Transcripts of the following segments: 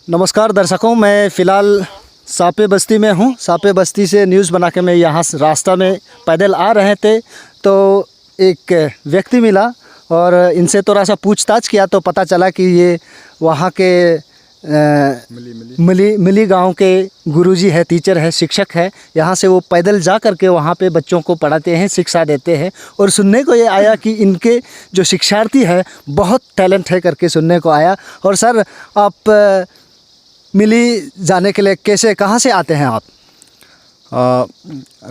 नमस्कार दर्शकों, मैं फ़िलहाल सापे बस्ती में हूँ। सापे बस्ती से न्यूज़ बना के मैं यहाँ रास्ता में पैदल आ रहे थे तो एक व्यक्ति मिला और इनसे थोड़ा सा पूछताछ किया तो पता चला कि ये वहाँ के मिली गांव के गुरुजी है, टीचर है, शिक्षक है। यहाँ से वो पैदल जा कर के वहाँ पे बच्चों को पढ़ाते हैं, शिक्षा देते हैं। और सुनने को ये आया कि इनके जो शिक्षार्थी है बहुत टैलेंट है करके सुनने को आया। और सर, आप मिली जाने के लिए कैसे, कहाँ से आते हैं आप?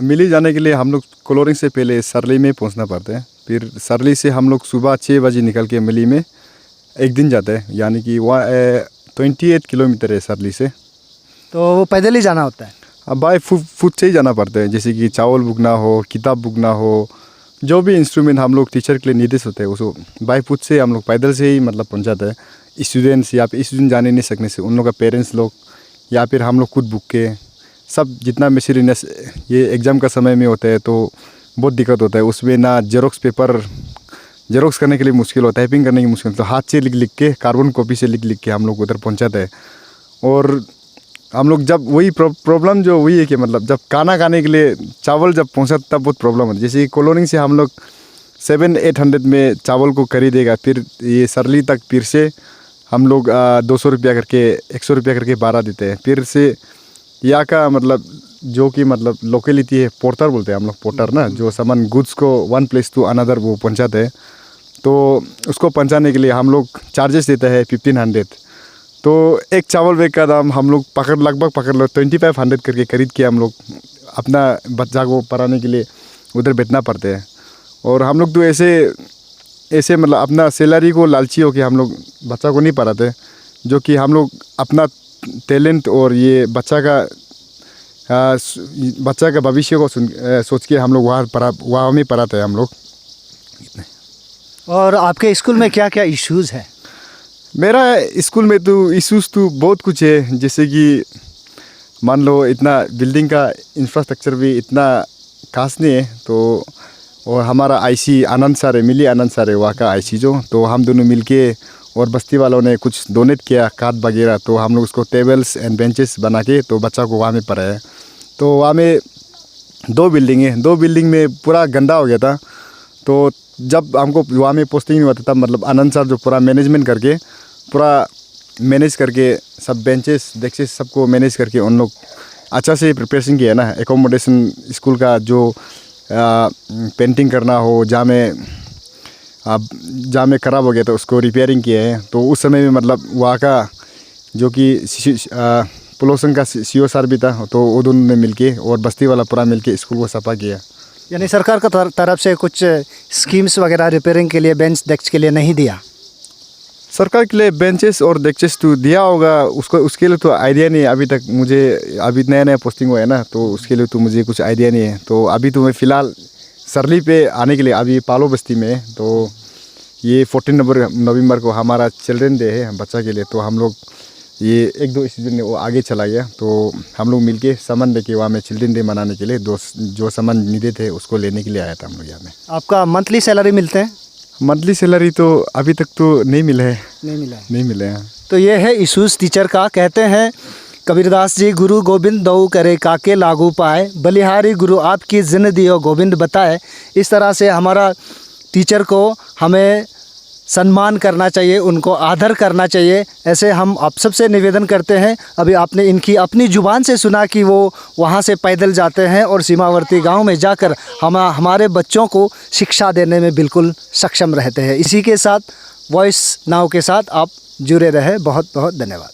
मिली जाने के लिए हम लोग कोलोरिंग से पहले सरली में पहुंचना पड़ता है। फिर सरली से हम लोग सुबह 6 बजे निकल के मिली में एक दिन जाते हैं, यानी कि वह 28 किलोमीटर है सरली से। तो वो पैदल ही जाना होता है? अब बाय फुट से ही जाना पड़ता है, जैसे कि चावल बुकना हो, किताब बुकना हो, जो भी इंस्ट्रूमेंट हम लोग टीचर के लिए निर्देश होते हैं उसको बाय फुट से हम लोग पैदल से ही मतलब पहुँचाते हैं। स्टूडेंट्स या फिर स्टूडेंट जाने नहीं सकने से उन लोग का पेरेंट्स लोग या फिर हम लोग खुद बुक के सब जितना मशीनरीनेस ये एग्ज़ाम का समय में होता है तो बहुत दिक्कत होता है उसमें। ना जेरोक्स पेपर जेरोक्स करने के लिए मुश्किल होता है, टाइपिंग करने की मुश्किल, तो हाथ से लिख के कार्बन कॉपी से लिख के हम लोग उधर पहुंचाते हैं। और हम लोग जब वही प्रॉब्लम जो वही है कि मतलब जब खाना खाने के लिए चावल जब पहुंचा तब बहुत प्रॉब्लम होती है। जैसे कोलोनिंग से हम लोग 700-800 में चावल को खरीदेगा, फिर ये सरली तक फिर से हम लोग 200 रुपया करके 100 रुपया करके भाड़ा देते हैं। फिर से यहाँ का मतलब जो कि मतलब लोकेलिटी है, पोर्टर बोलते हैं हम लोग, पोर्टर ना, जो सामान गुड्स को वन प्लेस टू अनदर वो पहुँचाते हैं। तो उसको पहुँचाने के लिए हम लोग चार्जेस देते हैं 1500। तो एक चावल बैग का दाम हम लोग लगभग पकड़ लो 2500 करके खरीद के हम लोग अपना बच्चा को पढ़ाने के लिए उधर बैठना पड़ते हैं। और हम लोग तो ऐसे मतलब अपना सैलरी को लालची हो के हम लोग बच्चा को नहीं पढ़ाते, जो कि हम लोग अपना टैलेंट और ये बच्चा का भविष्य को सोच के हम लोग वहाँ में पढ़ाते हैं हम लोग। और आपके स्कूल में क्या क्या इश्यूज़ है? मेरा स्कूल में तो इश्यूज़ तो बहुत कुछ है, जैसे कि मान लो इतना बिल्डिंग का इंफ्रास्ट्रक्चर भी इतना खास नहीं है। तो और हमारा आईसी आनंद सर है, मिली आनंद सर है वहाँ का आईसी जो, तो हम दोनों मिलके और बस्ती वालों ने कुछ डोनेट किया कार्ड वगैरह, तो हम लोग उसको टेबल्स एंड बेंचेस बना के तो बच्चा को वहाँ में पढ़ाया। तो वहाँ में 2 बिल्डिंग है, 2 बिल्डिंग में पूरा गंदा हो गया था। तो जब हमको वहाँ में पोस्टिंग नहीं हुआ था मतलब आनंद सर जो पूरा मैनेजमेंट करके पूरा मैनेज करके सब बेंचेस डेस्क सबको मैनेज करके उन लोग अच्छा से प्रिपरेशन किया ना। एकोमोडेशन स्कूल का जो पेंटिंग करना हो, जहाँ में ख़राब हो गया था उसको रिपेयरिंग किए हैं। तो उस समय में मतलब वहाँ का जो कि पोल्यूशन का CO सर भी था, तो वो दोनों ने मिलके और बस्ती वाला पूरा मिलके स्कूल को सफा किया। यानी सरकार का तरफ से कुछ स्कीम्स वगैरह रिपेयरिंग के लिए, बेंच डेस्क के लिए नहीं दिया? सरकार के लिए बेंचेस और डेस्क तो दिया होगा, उसके लिए तो आइडिया नहीं है अभी तक मुझे। अभी नया पोस्टिंग हुआ है ना, तो उसके लिए तो मुझे कुछ आइडिया नहीं है। तो अभी तो मैं फ़िलहाल सरली पे आने के लिए अभी पालो बस्ती में। तो ये 14 नवंबर को हमारा चिल्ड्रन डे है बच्चा के लिए, तो हम लोग ये 1-2 स्टूडेंट ने वो आगे चला गया, तो हम लोग मिलके सामान लेके वहाँ में चिल्ड्रन डे मनाने के लिए जो सामान नीडेड थे उसको लेने के लिए आया था हम लोग यहाँ में। आपका मंथली सैलरी मिलते हैं? मंथली सैलरी तो अभी तक तो नहीं मिला है। नहीं मिले हैं। तो ये है इशूज़ टीचर का। कहते हैं कबीरदास जी, गुरु गोविंद दऊ करे काके लागू पाए, बलिहारी गुरु आपकी जिन दियो गोविंद बताए। इस तरह से हमारा टीचर को हमें सम्मान करना चाहिए, उनको आदर करना चाहिए। ऐसे हम आप सबसे निवेदन करते हैं। अभी आपने इनकी अपनी ज़ुबान से सुना कि वो वहाँ से पैदल जाते हैं और सीमावर्ती गांव में जाकर हमारे बच्चों को शिक्षा देने में बिल्कुल सक्षम रहते हैं। इसी के साथ वॉइस नाउ के साथ आप जुड़े रहे। बहुत बहुत धन्यवाद।